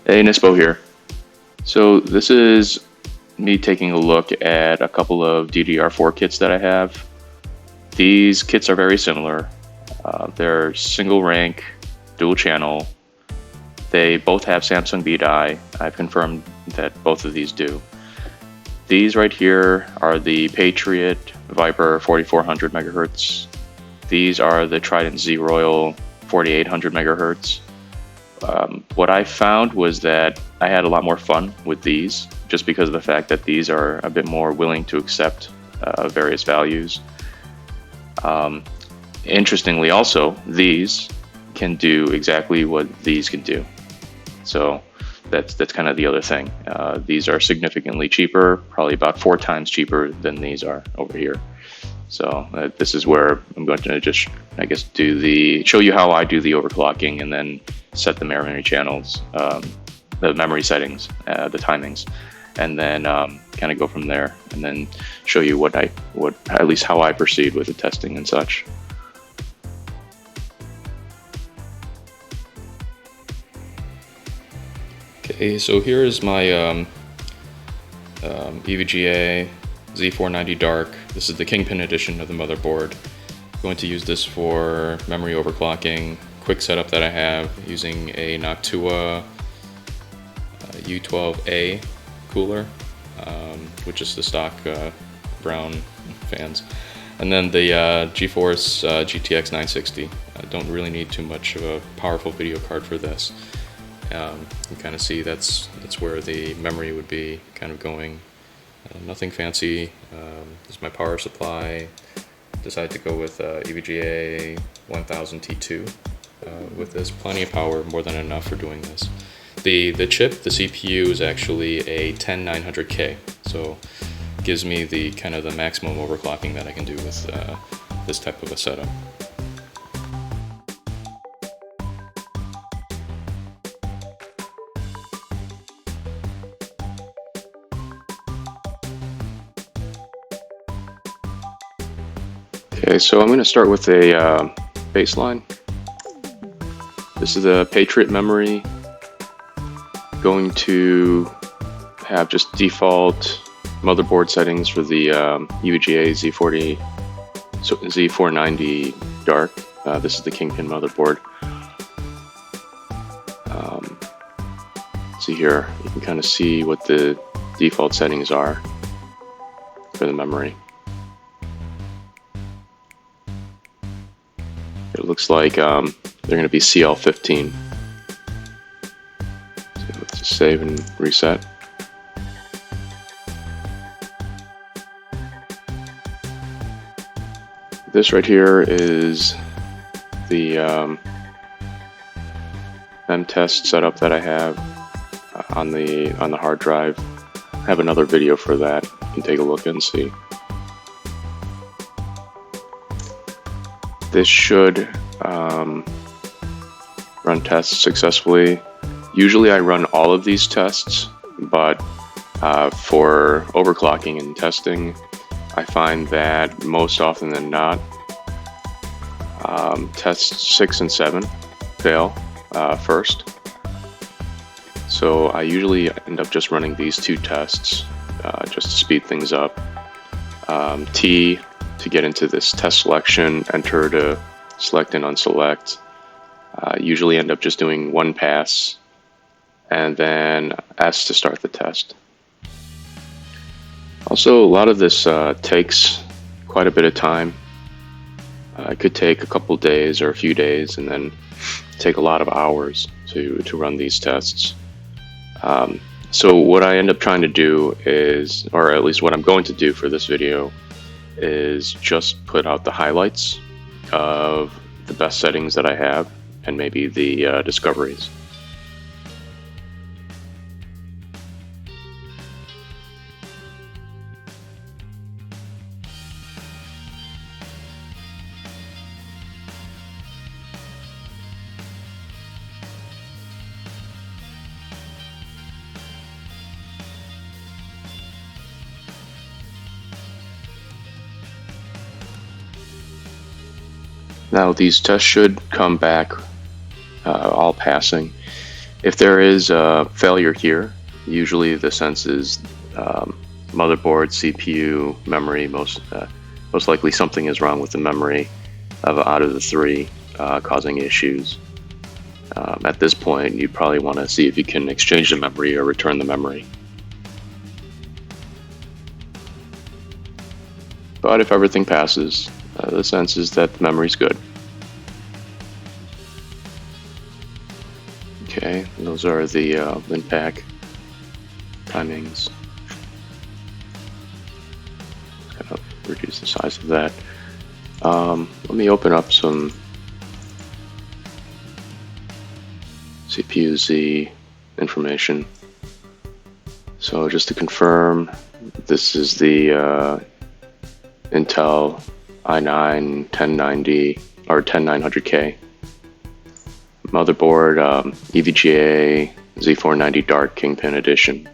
Hey, Nispo here. So this is me taking a look at a couple of DDR4 kits that I have. These kits are very similar. They're single rank, dual channel. They both have Samsung B die. I've confirmed that both of these do. These right here are the Patriot Viper 4400 megahertz. These are the Trident Z Royal 4800 megahertz. What I found was that I had a lot more fun with these just because of the fact that these are a bit more willing to accept various values. Interestingly also, these can do exactly what these can do. So that's kind of the other thing. These are significantly cheaper, probably about 4 times cheaper than these are over here. So this is where I'm going to just, I guess, show you how I do the overclocking and then set the memory channels, the memory settings, the timings, and then kind of go from there, and then show you at least how I proceed with the testing and such. Okay, so here is my EVGA Z490 Dark. This is the Kingpin edition of the motherboard. I'm going to use this for memory overclocking. Quick setup that I have using a Noctua U12A cooler, which is the stock brown fans, and then the GeForce GTX 960. I don't really need too much of a powerful video card for this. You kind of see that's where the memory would be kind of going. Nothing fancy. This is my power supply. Decided to go with EVGA 1000 T2 with this. Plenty of power, more than enough for doing this. The chip, the CPU, is actually a 10900K, so it gives me the kind of the maximum overclocking that I can do with this type of a setup. Okay, so I'm going to start with a baseline. This is the Patriot memory. Going to have just default motherboard settings for the EVGA Z490 Dark. This is the Kingpin motherboard. See here, you can kind of see what the default settings are for the memory. It looks like they're going to be CL15. So let's just save and reset. This right here is the mem test setup that I have on the hard drive. I have another video for that. You can take a look and see. This should run tests successfully. Usually I run all of these tests, but for overclocking and testing, I find that most often than not, tests 6 and 7 fail first. So I usually end up just running these 2 tests just to speed things up. T to get into this test selection, enter to select and unselect. Usually end up just doing 1 pass, and then S to start the test. Also, a lot of this takes quite a bit of time. It could take a couple days or a few days, and then take a lot of hours to run these tests. So what I end up trying to do is, or at least what I'm going to do for this video, is just put out the highlights of the best settings that I have, and maybe the discoveries. Now these tests should come back all passing. If there is a failure here, usually the sense is motherboard, CPU, memory. Most likely something is wrong with the memory out of the three, causing issues. At this point, you probably want to see if you can exchange the memory or return the memory. But if everything passes, the sense is that the memory's good. Okay, those are the LinPack timings. Kind of reduce the size of that. Let me open up some CPU Z information. So just to confirm, this is the Intel i9 1090 or 10900K motherboard, EVGA Z490 Dark Kingpin Edition.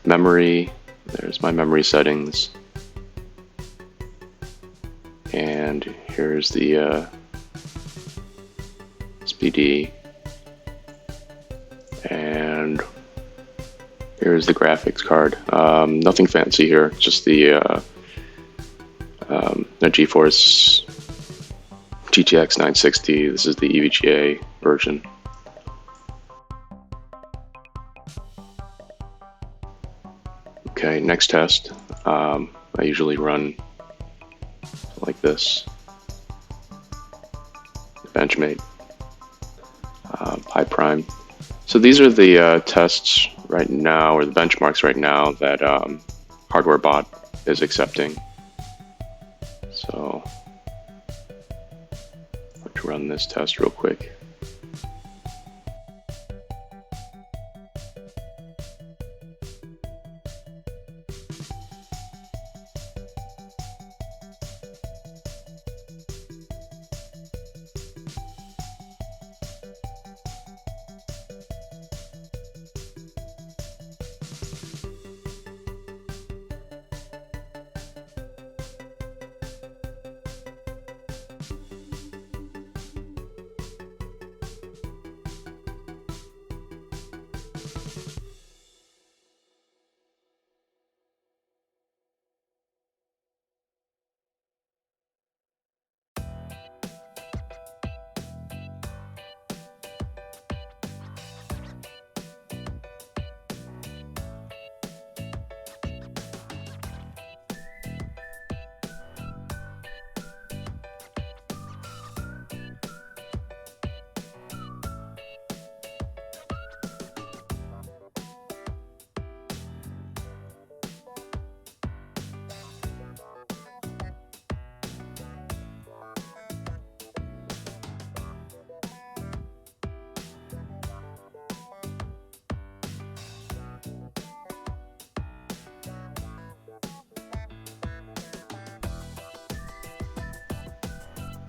Memory, there's my memory settings, and here's the SPD, and here's the graphics card. Nothing fancy here, just the GeForce GTX 960. This is the EVGA version. Okay, next test. I usually run like this. Benchmate, Pi Prime. So these are the tests right now, or the benchmarks right now that HardwareBot is accepting. So let's run this test real quick.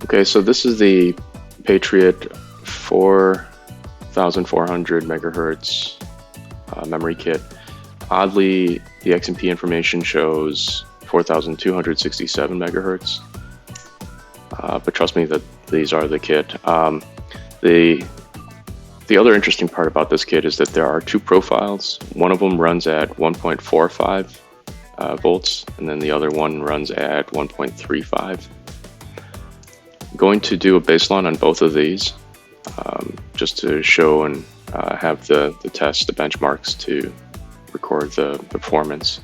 Okay, so this is the Patriot 4400 megahertz memory kit. Oddly, the XMP information shows 4267 megahertz, but trust me that these are the kit. The other interesting part about this kit is that there are two profiles. One of them runs at 1.45 volts, and then the other one runs at 1.35. Going to do a baseline on both of these, just to show and have the test, the benchmarks to record the performance.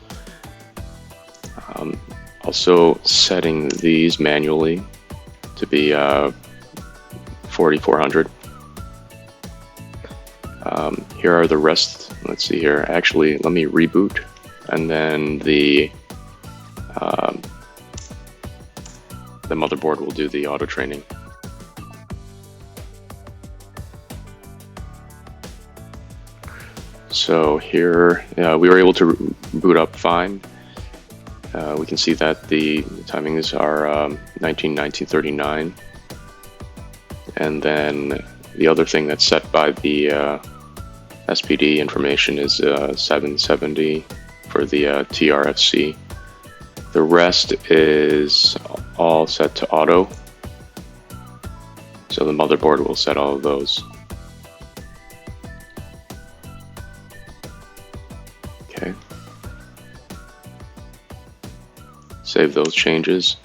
Also setting these manually to be 4400. Here are the rest. Let's see here. Actually, let me reboot, and then the motherboard will do the auto training. So here we were able to boot up fine. We can see that the timings are 1939, and then the other thing that's set by the SPD information is 770 for the TRFC. The rest is all set to auto, so the motherboard will set all of those. save those changes.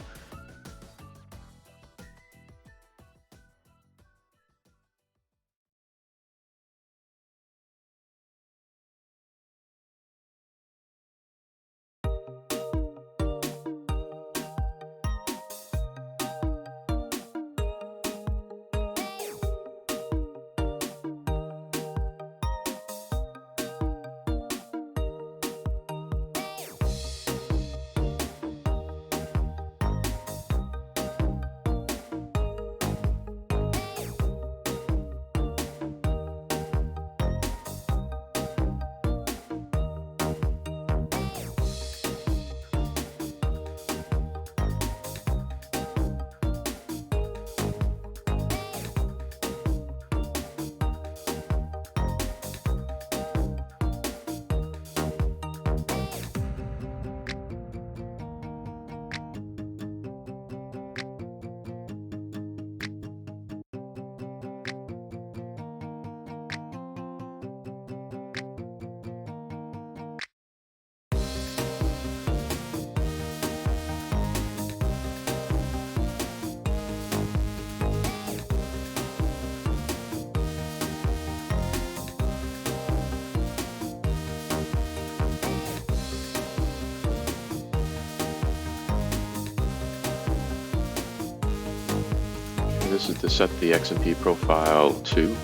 This is to set the XMP profile to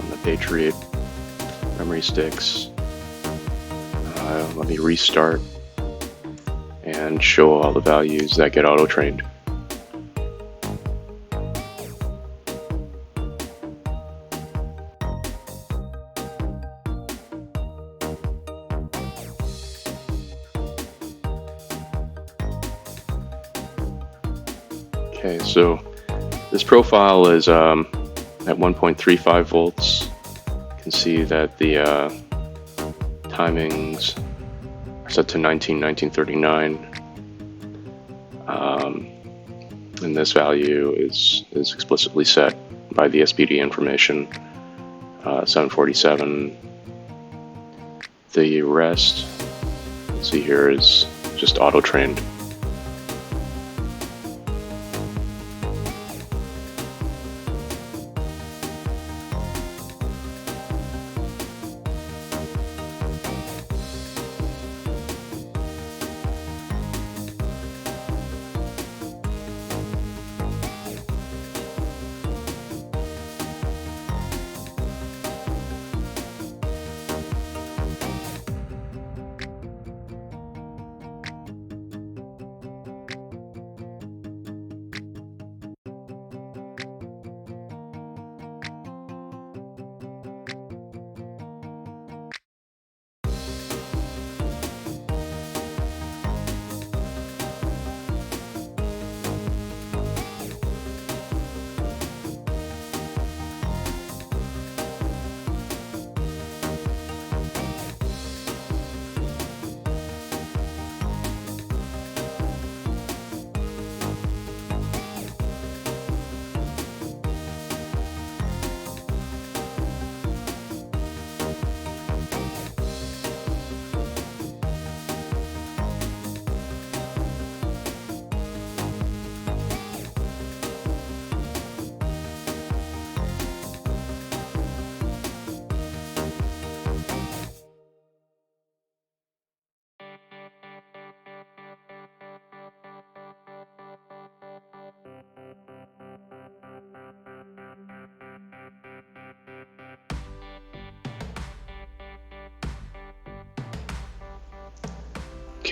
on the Patriot memory sticks. Let me restart and show all the values that get auto-trained. Okay, so this profile is at 1.35 volts. You can see that the timings are set to 1939, and this value is explicitly set by the SPD information, 747. The rest, you can see here, is just auto-trained.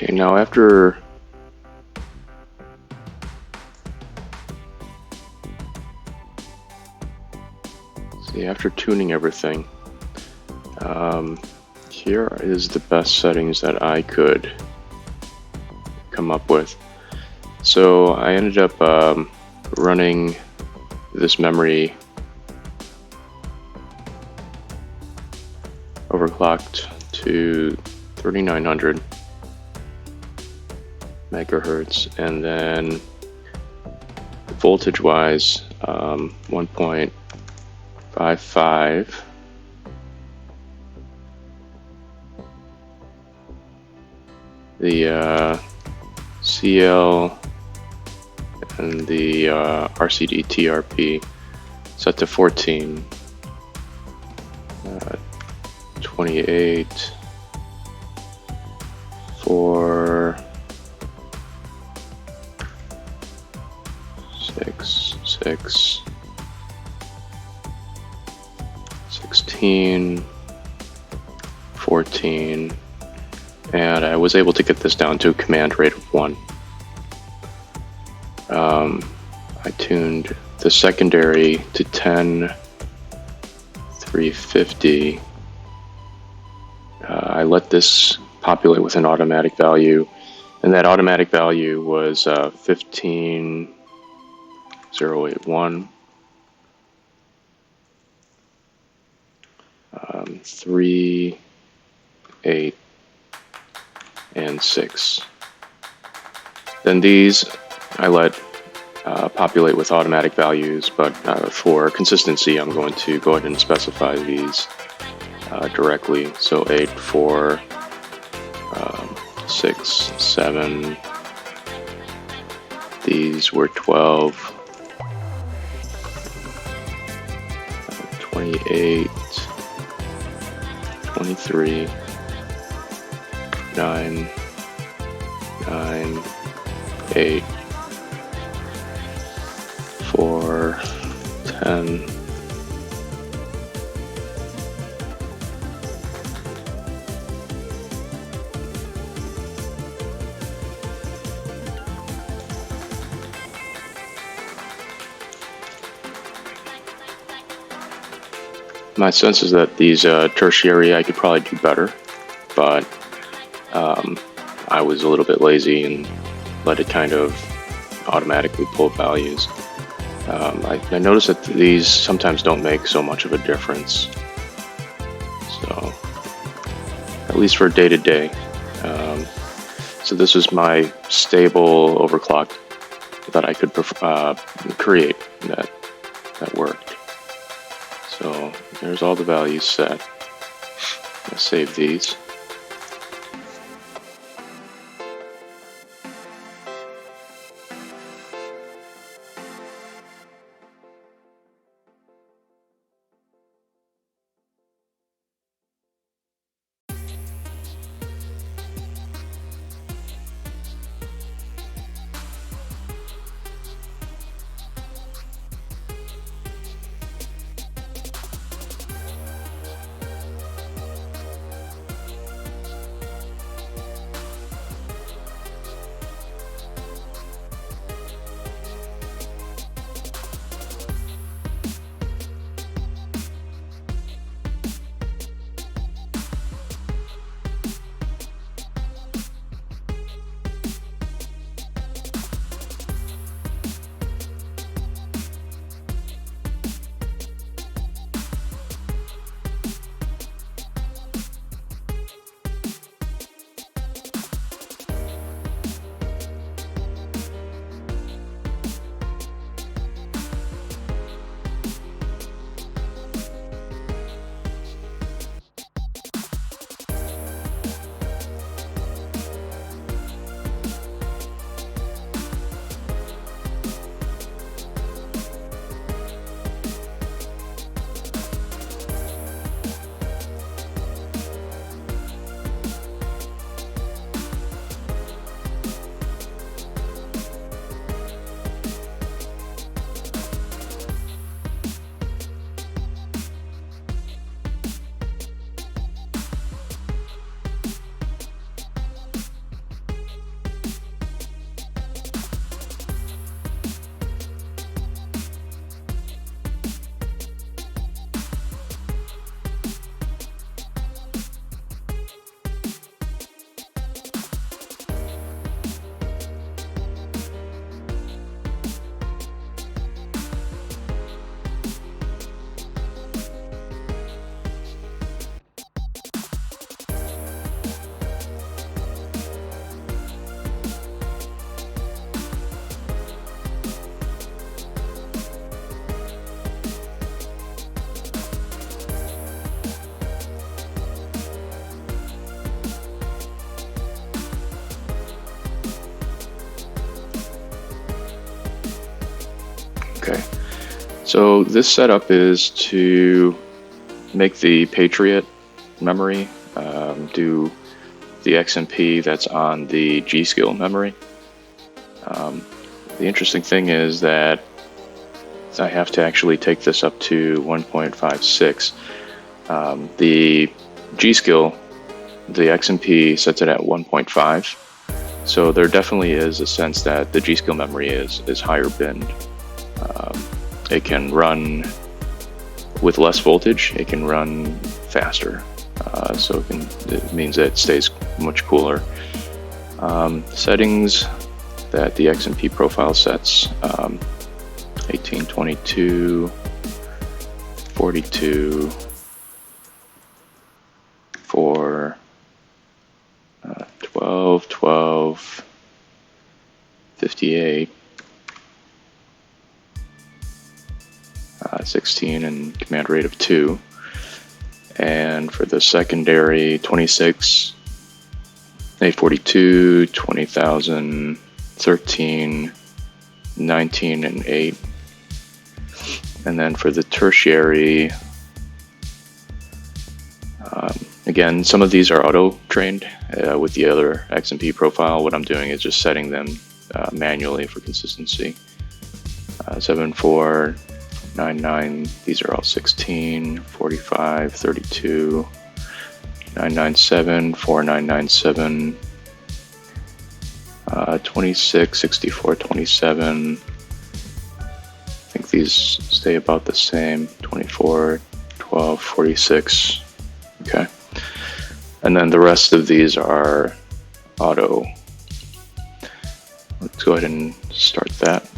Okay, now after tuning everything, here is the best settings that I could come up with. So I ended up running this memory overclocked to 3900 megahertz, and then voltage wise 1.55. The CL and the RCD TRP set to 14, 28, 4, 6, 6, 16, 14, and I was able to get this down to a command rate of 1. I tuned the secondary to 10, 350. I let this populate with an automatic value, and that automatic value was 15081, 3, 8, and 6. Then these I let populate with automatic values, but for consistency I'm going to go ahead and specify these directly. So 8, 4, 6, 7, these were 12, 28, 23, 9, 9, 8, 4, 10, my sense is that these tertiary I could probably do better, but I was a little bit lazy and let it kind of automatically pull values. I noticed that these sometimes don't make so much of a difference, so at least for day to day. So this is my stable overclock that I could create that worked. So there's all the values set. Let's save these. Okay, so this setup is to make the Patriot memory do the XMP that's on the G.Skill memory. The interesting thing is that I have to actually take this up to 1.56. The G.Skill, the XMP sets it at 1.5. So there definitely is a sense that the G.Skill memory is higher binned. It can run with less voltage, it can run faster. So it means that it stays much cooler. Settings that the XMP profile sets, 18, 22, 42, for 12, 12, 58, 16, and command rate of 2. And for the secondary, 26, 842, 20,000, 13, 19, and 8. And then for the tertiary, again, some of these are auto-trained with the other XMP profile. What I'm doing is just setting them manually for consistency. 7499, these are all 16, 45, 32, 997, 4997, 26, 64, 27. I think these stay about the same. 24, 12, 46. Okay. And then the rest of these are auto. Let's go ahead and start that.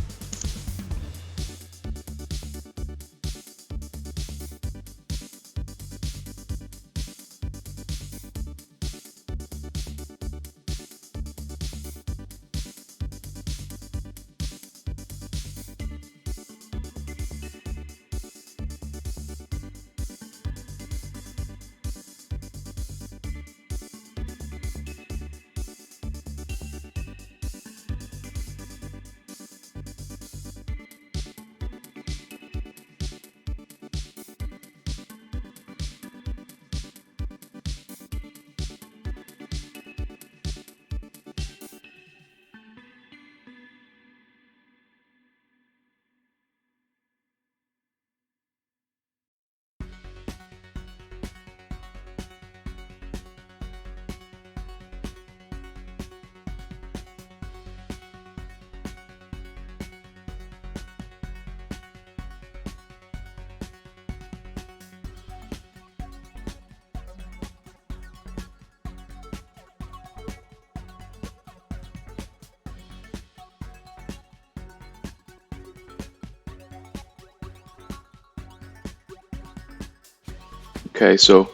Okay, so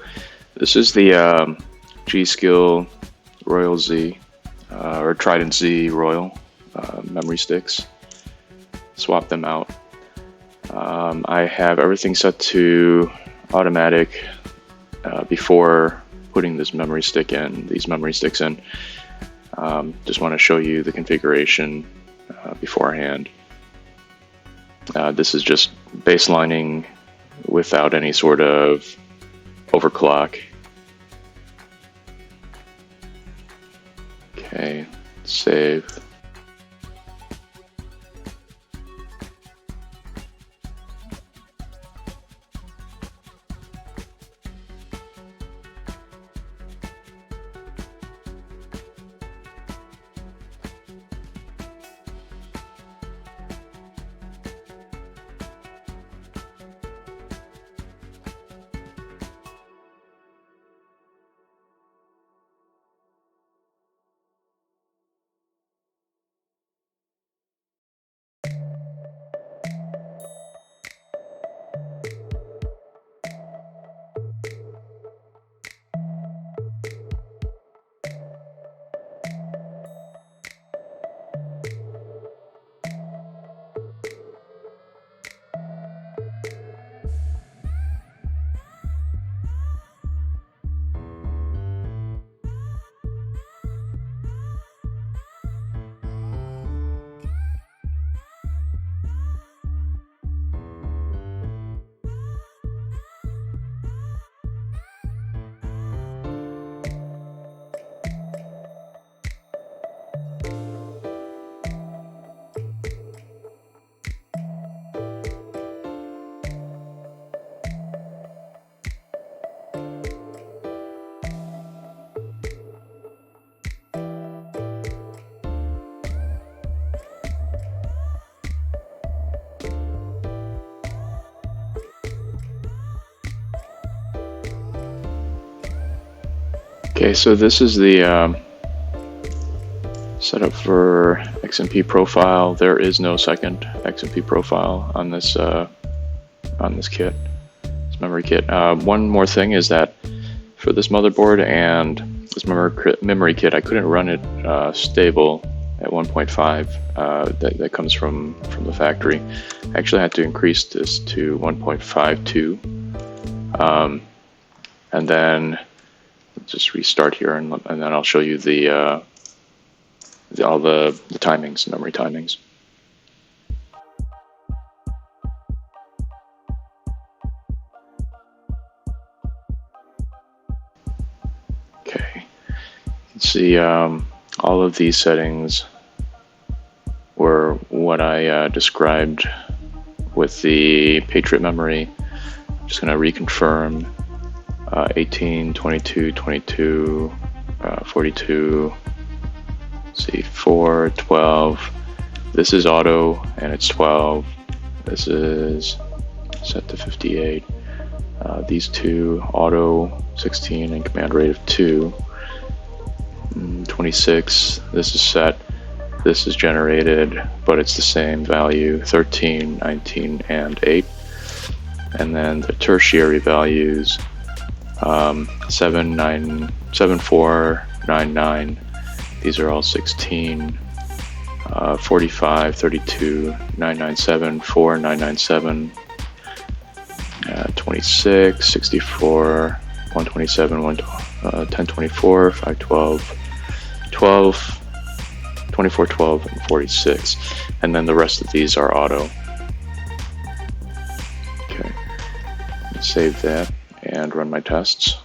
this is the G.Skill Royal Z, or Trident Z Royal memory sticks. Swap them out. I have everything set to automatic before putting this memory stick in, these memory sticks in. Just want to show you the configuration beforehand. This is just baselining without any sort of overclock. Okay, save. Okay, so this is the setup for XMP profile. There is no second XMP profile on this kit, this memory kit. One more thing is that for this motherboard and this memory kit, I couldn't run it stable at 1.5. That comes from the factory. I actually had to increase this to 1.52, and then just restart here, and then I'll show you all the timings, memory timings. Okay, you can see all of these settings were what I described with the Patriot memory. I'm just going to reconfirm 18, 22, 22, 42, see 4, 12. This is auto and it's 12. This is set to 58. These two, auto 16 and command rate of 2. 26, this is set. This is generated, but it's the same value, 13, 19, and 8. And then the tertiary values, 7, 9, 7, 4, 9, 9. These are all 16, 45, 32, 997, 4, 997, 26, 64, 127, 1024, 512, 12, 24, 12, and 46. And then the rest of these are auto. Okay, let's save that and run my tests.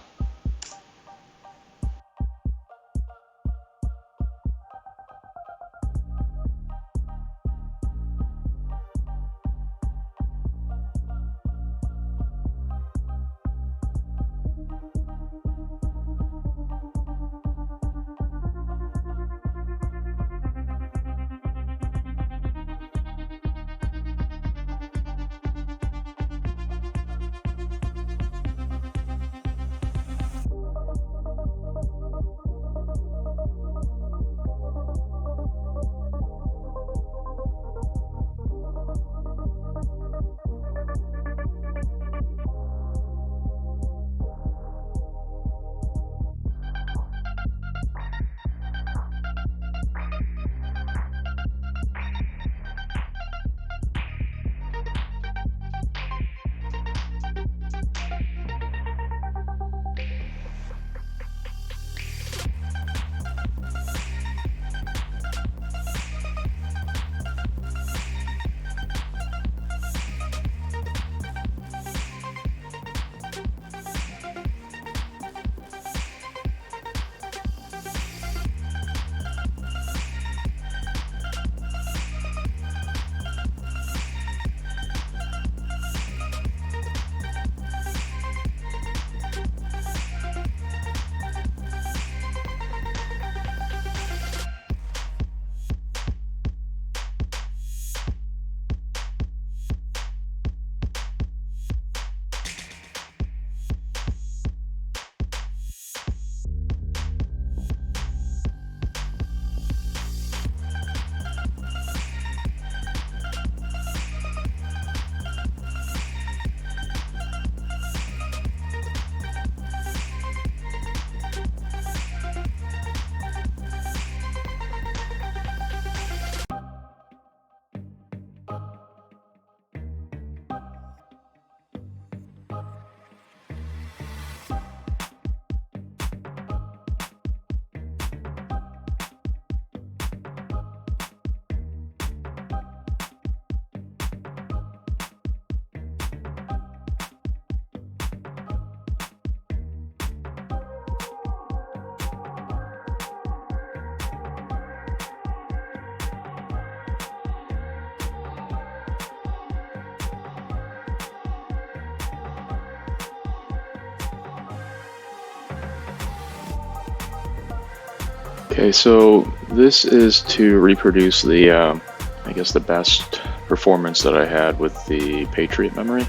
Okay, so this is to reproduce the, I guess the best performance that I had with the Patriot memory.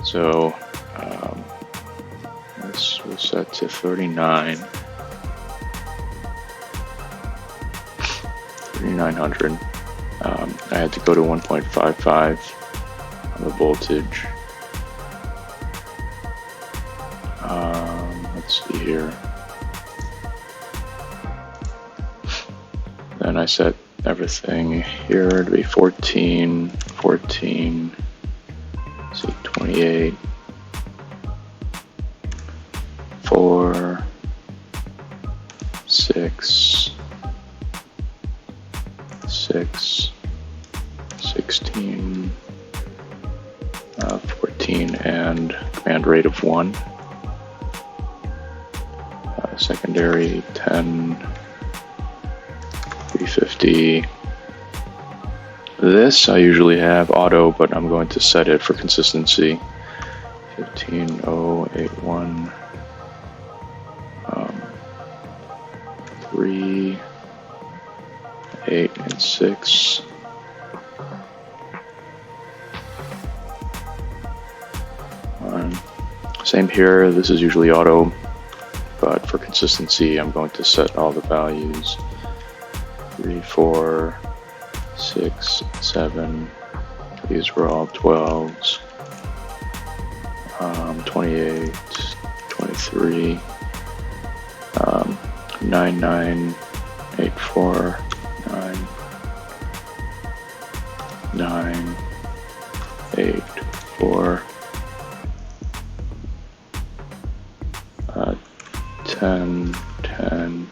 So let's So set to 39. 3900. I had to go to 1.55 on the voltage. Let's see here. Then I set everything here to be 14, 14, so 28, 4, 6, 6, 16, 14, and command rate of 1. Secondary 10, 350. This I usually have auto, but I'm going to set it for consistency. 15081. 3, 8, and 6. Same here. This is usually auto, but for consistency, I'm going to set all the values. 3, 4, 6, 7. These were all 12s. 28, 23, 9, 9, 8, 4, 9, 9, 8, 4, 10, 10,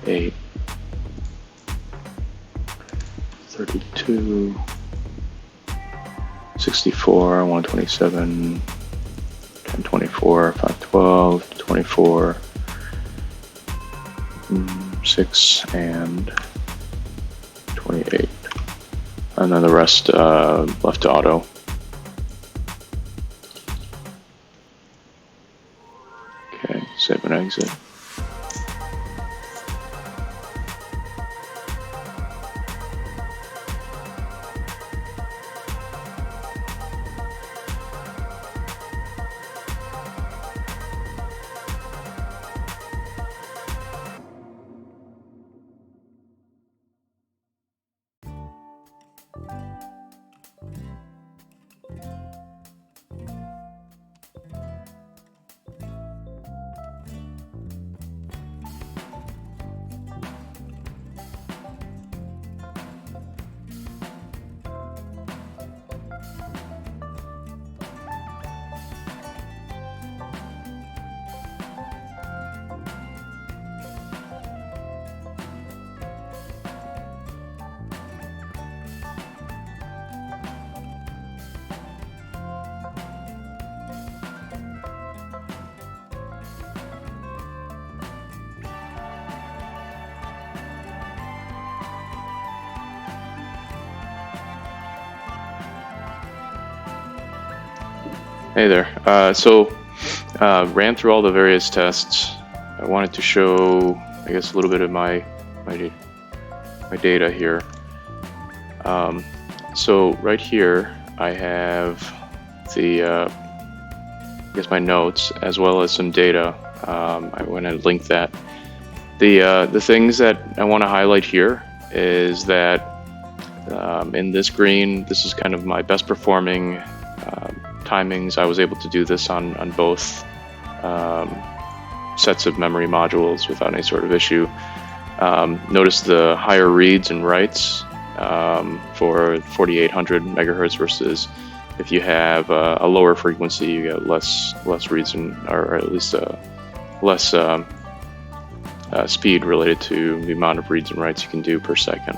8, 32, 64, 127, 1024, 512, 24, 6, and 28. And then the rest left to auto. Okay, save and exit. Hey there. Ran through all the various tests. I wanted to show, I guess, a little bit of my data here. So right here, I have the, I guess, my notes as well as some data. I went and linked that. The things that I want to highlight here is that in this green, this is kind of my best performing timings. I was able to do this on both sets of memory modules without any sort of issue. Notice the higher reads and writes for 4800 megahertz versus if you have a lower frequency, you get less reads or at least less speed related to the amount of reads and writes you can do per second.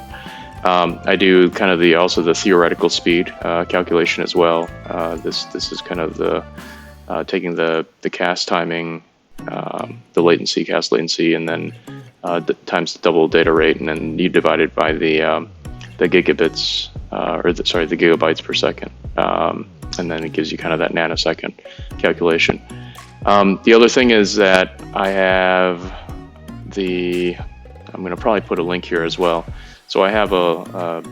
I do kind of also the theoretical speed calculation as well. This is kind of the taking the cast timing, the latency, cast latency, and then times the double data rate, and then you divide it by the gigabits, the gigabytes per second, and then it gives you kind of that nanosecond calculation. The other thing is that I have I'm going to probably put a link here as well. So I have a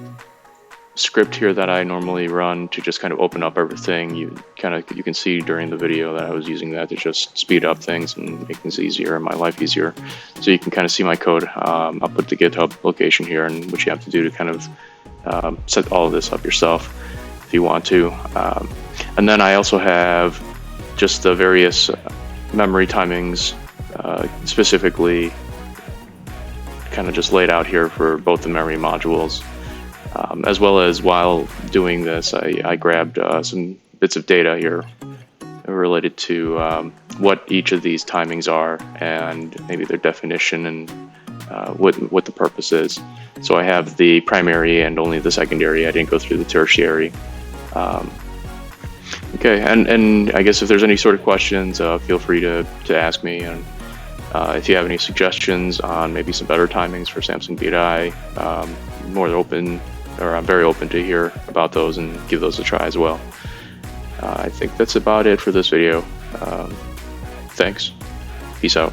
script here that I normally run to just kind of open up everything. You can see during the video that I was using that to just speed up things and make things easier and my life easier. So you can kind of see my code. I'll put the GitHub location here and what you have to do to kind of set all of this up yourself if you want to. And then I also have just the various memory timings, specifically kind of just laid out here for both the memory modules. As well as while doing this, I grabbed some bits of data here related to what each of these timings are and maybe their definition and what the purpose is. So I have the primary and only the secondary. I didn't go through the tertiary. Okay, and I guess if there's any sort of questions, feel free to ask me. And if you have any suggestions on maybe some better timings for Samsung BDI, I'm very open to hear about those and give those a try as well. I think that's about it for this video. Thanks. Peace out.